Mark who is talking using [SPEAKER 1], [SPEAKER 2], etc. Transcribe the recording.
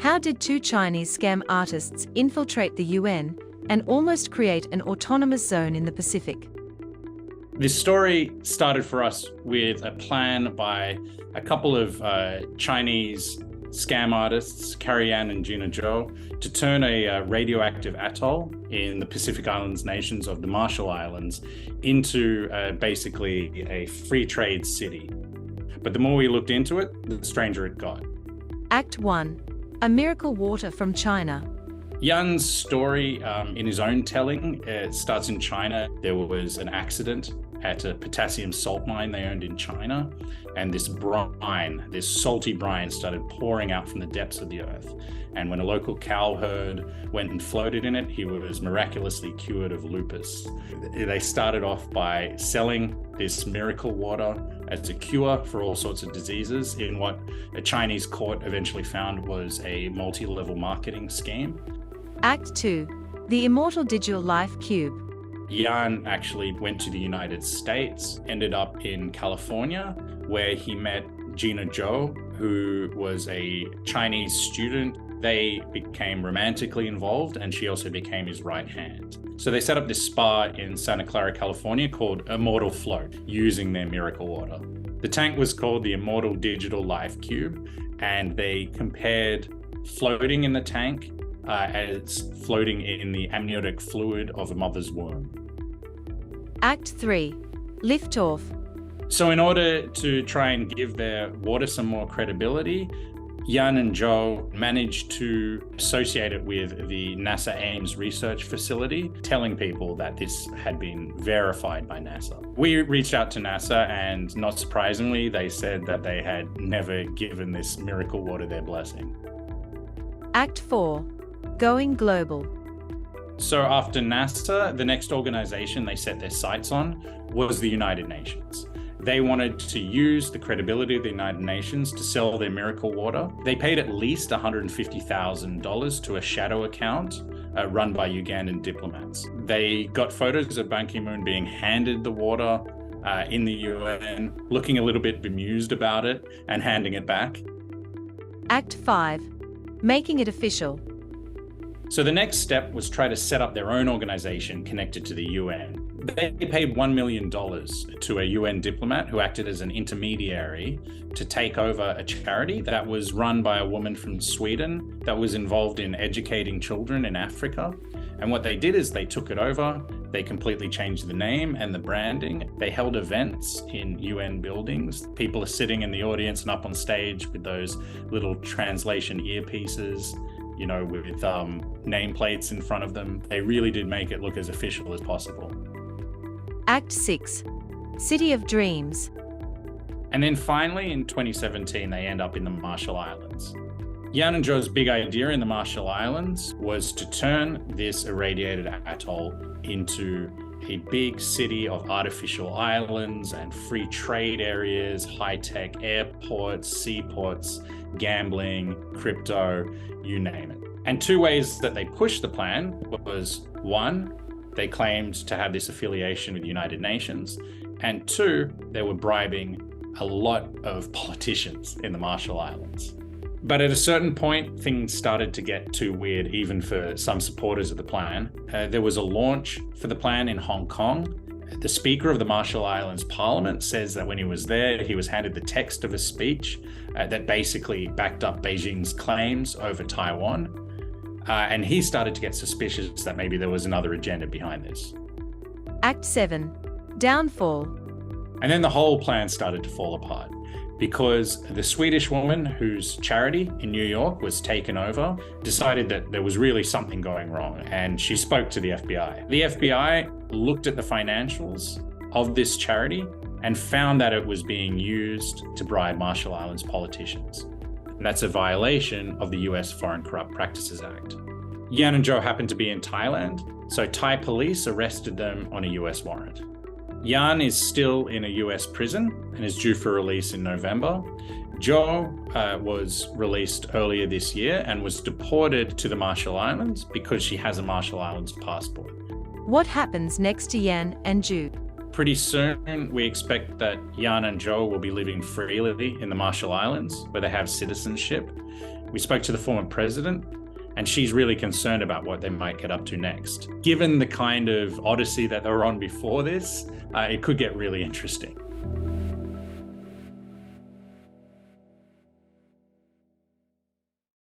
[SPEAKER 1] How did two Chinese scam artists infiltrate the UN and almost create an autonomous zone in the Pacific?
[SPEAKER 2] This story started for us with a plan by a couple of Chinese scam artists, Carrie Yan and Gina Zhou, to turn a radioactive atoll in the Pacific Islands nations of the Marshall Islands into basically a free trade city. But the more we looked into it, the stranger it got.
[SPEAKER 1] Act 1. A miracle water from China.
[SPEAKER 2] Yan's story, in his own telling, starts in China. There was an accident at a potassium salt mine they owned in China, and this brine, this salty brine, started pouring out from the depths of the earth. And when a local cow herd went and floated in it, he was miraculously cured of lupus. They started off by selling this miracle water as a cure for all sorts of diseases in what a Chinese court eventually found was a multi-level marketing scheme.
[SPEAKER 1] Act 2. The Immortal Digital Life Cube.
[SPEAKER 2] Yan actually went to the United States, ended up in California, where he met Gina Zhou, who was a Chinese student. They became romantically involved, and she also became his right hand. So they set up this spa in Santa Clara, California called Immortal Float, using their miracle water. The tank was called the Immortal Digital Life Cube, and they compared floating in the tank as floating in the amniotic fluid of a mother's womb.
[SPEAKER 1] Act 3. Liftoff.
[SPEAKER 2] So in order to try and give their water some more credibility, Yan and Zhou managed to associate it with the NASA Ames research facility, telling people that this had been verified by NASA. We reached out to NASA, and not surprisingly, they said that they had never given this miracle water their blessing.
[SPEAKER 1] Act 4. Going global.
[SPEAKER 2] So after NASA, the next organization they set their sights on was the United Nations. They wanted to use the credibility of the United Nations to sell their miracle water. They paid at least $150,000 to a shadow account run by Ugandan diplomats. They got photos of Ban Ki-moon being handed the water in the UN, looking a little bit bemused about it, and handing it back.
[SPEAKER 1] Act 5. Making it official.
[SPEAKER 2] So the next step was try to set up their own organization connected to the UN. They paid $1 million to a UN diplomat who acted as an intermediary to take over a charity that was run by a woman from Sweden that was involved in educating children in Africa. And what they did is they took it over, they completely changed the name and the branding. They held events in UN buildings. People are sitting in the audience and up on stage with those little translation earpieces, you know, with nameplates in front of them. They really did make it look as official as possible.
[SPEAKER 1] Act 6. City of Dreams.
[SPEAKER 2] And then finally, in 2017, they end up in the Marshall Islands. Yan and Zhou's big idea in the Marshall Islands was to turn this irradiated atoll into a big city of artificial islands and free trade areas, high-tech airports, seaports, gambling, crypto, you name it. And two ways that they pushed the plan was, one, they claimed to have this affiliation with the United Nations, and two, they were bribing a lot of politicians in the Marshall Islands. But at a certain point, things started to get too weird, even for some supporters of the plan. There was a launch for the plan in Hong Kong. The Speaker of the Marshall Islands Parliament says that when he was there, he was handed the text of a speech that basically backed up Beijing's claims over Taiwan. And he started to get suspicious that maybe there was another agenda behind this.
[SPEAKER 1] Act 7. Downfall.
[SPEAKER 2] And then the whole plan started to fall apart, because the Swedish woman whose charity in New York was taken over decided that there was really something going wrong, and she spoke to the FBI. The FBI looked at the financials of this charity and found that it was being used to bribe Marshall Islands politicians. And that's a violation of the US Foreign Corrupt Practices Act. Yan and Zhou happened to be in Thailand, so Thai police arrested them on a US warrant. Yan is still in a US prison and is due for release in November. Zhou was released earlier this year and was deported to the Marshall Islands because she has a Marshall Islands passport.
[SPEAKER 1] What happens next to Yan and Zhou?
[SPEAKER 2] Pretty soon, we expect that Yan and Zhou will be living freely in the Marshall Islands, where they have citizenship. We spoke to the former president, and she's really concerned about what they might get up to next. Given the kind of odyssey that they were on before this, it could get really interesting.